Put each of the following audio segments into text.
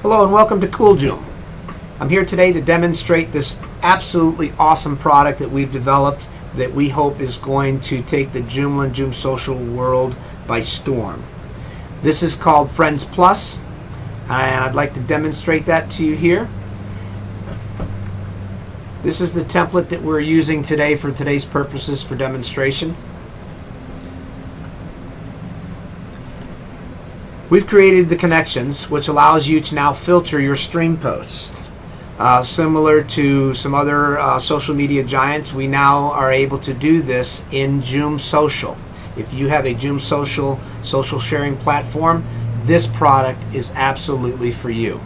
Hello and welcome to CoolJoom. I'm here today to demonstrate this absolutely awesome product that we've developed that we hope is going to take the Joomla and JomSocial world by storm. This is called Friends Plus, and I'd like to demonstrate that to you here. This is the template that we're using today for today's purposes for demonstration. We've created the connections, which allows you to now filter your stream posts. Similar to some other social media giants, we now are able to do this in JomSocial. If you have a JomSocial social sharing platform, this product is absolutely for you.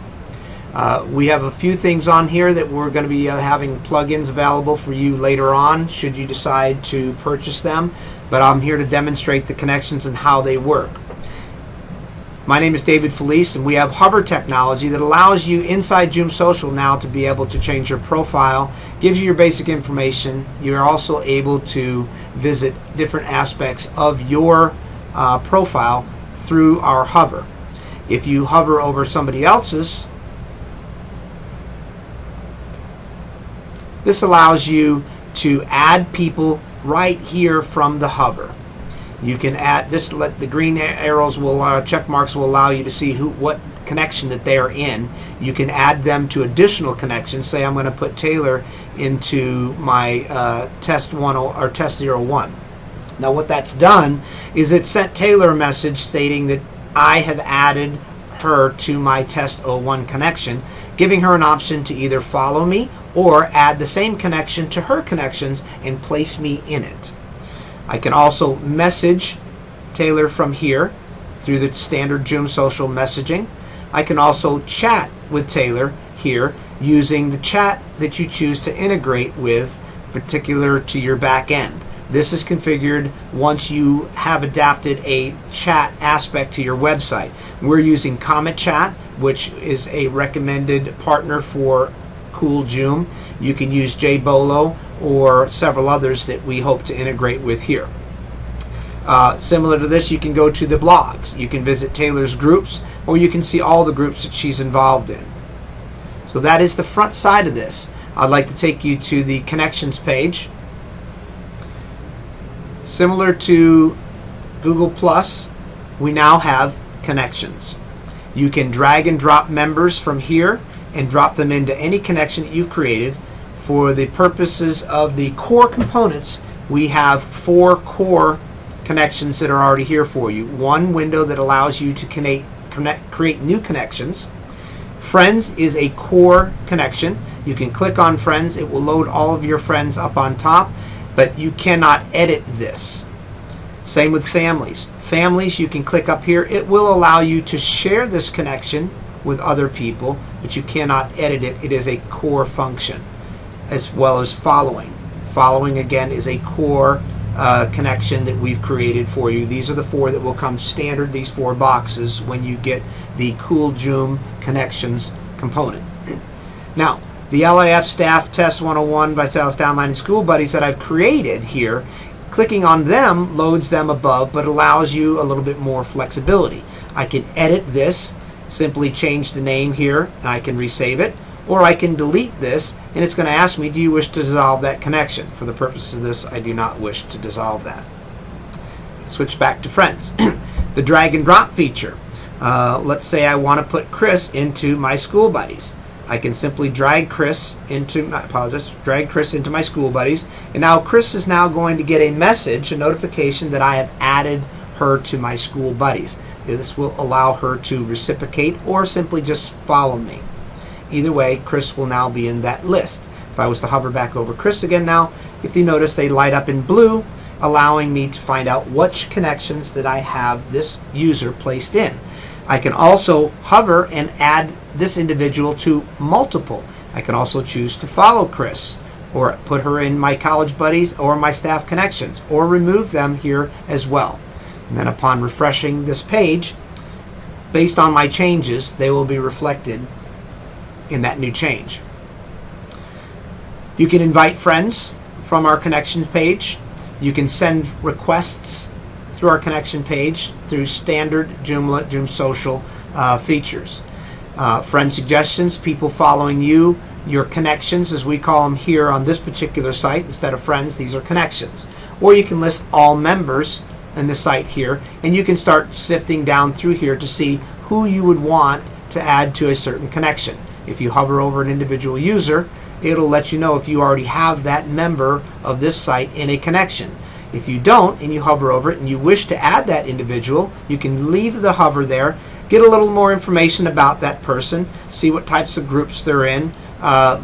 We have a few things on here that we're going to be having plugins available for you later on should you decide to purchase them, but I'm here to demonstrate the connections and how they work. My name is David Felice, and we have hover technology that allows you inside JomSocial now to be able to change your profile, gives you your basic information. You're also able to visit different aspects of your profile through our hover. If you hover over somebody else's, this allows you to add people right here from the hover. You can add this. The green arrows will check marks will allow you to see what connection that they are in. You can add them to additional connections. Say I'm going to put Taylor into my test 1 or test 01. Now what that's done is it sent Taylor a message stating that I have added her to my test 01 connection, giving her an option to either follow me or add the same connection to her connections and place me in it. I can also message Taylor from here through the standard JomSocial messaging. I can also chat with Taylor here using the chat that you choose to integrate with, particular to your back end. This is configured once you have adapted a chat aspect to your website. We're using Comet Chat, which is a recommended partner for CoolJoom. You can use JBolo or several others that we hope to integrate with here. Similar to this, you can go to the blogs. You can visit Taylor's groups, or you can see all the groups that she's involved in. So that is the front side of this. I'd like to take you to the connections page. Similar to Google+, we now have connections. You can drag and drop members from here and drop them into any connection that you've created. For the purposes of the core components, we have 4 core connections that are already here for you. One window that allows you to create new connections. Friends is a core connection. You can click on Friends. It will load all of your friends up on top, but you cannot edit this. Same with Families. Families, you can click up here. It will allow you to share this connection with other people, but you cannot edit it. It is a core function. As well as Following. Following, again, is a core connection that we've created for you. These are the 4 that will come standard, these 4 boxes, when you get the CoolJoom Connections component. Now, the LIF Staff Test 101 by Sales Downline and School Buddies that I've created here, clicking on them loads them above, but allows you a little bit more flexibility. I can edit this, simply change the name here, and I can resave it. Or I can delete this, and it's going to ask me, do you wish to dissolve that connection? For the purpose of this, I do not wish to dissolve that. Switch back to Friends. The drag and drop feature. Let's say I want to put Chris into my school buddies. I can simply drag Chris into my school buddies, and now Chris is now going to get a message, a notification that I have added her to my school buddies. This will allow her to reciprocate or simply just follow me. Either way, Chris will now be in that list. If I was to hover back over Chris again now, if you notice they light up in blue, allowing me to find out which connections that I have this user placed in. I can also hover and add this individual to multiple. I can also choose to follow Chris, or put her in my college buddies or my staff connections, or remove them here as well. And then upon refreshing this page, based on my changes, they will be reflected in that new change. You can invite friends from our connections page. You can send requests through our connection page through standard Joomla, JomSocial features. Friend suggestions, people following you, your connections, as we call them here on this particular site. Instead of friends, these are connections. Or you can list all members in the site here, and you can start sifting down through here to see who you would want to add to a certain connection. If you hover over an individual user, it'll let you know if you already have that member of this site in a connection. If you don't, and you hover over it and you wish to add that individual, you can leave the hover there, get a little more information about that person, see what types of groups they're in,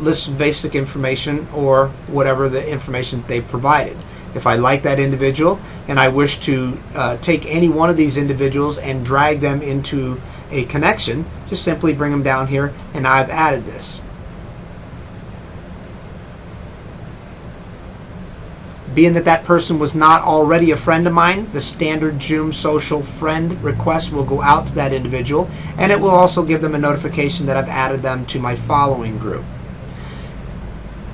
list some basic information or whatever the information they've provided. If I like that individual and I wish to take any one of these individuals and drag them into a connection, just simply bring them down here and I've added this. Being that that person was not already a friend of mine, the standard JomSocial friend request will go out to that individual, and it will also give them a notification that I've added them to my following group.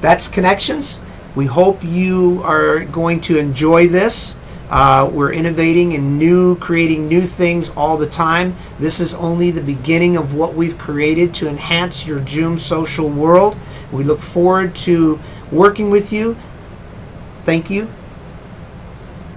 That's connections. We hope you are going to enjoy this. We're innovating and creating new things all the time. This is only the beginning of what we've created to enhance your JomSocial world. We look forward to working with you. Thank you.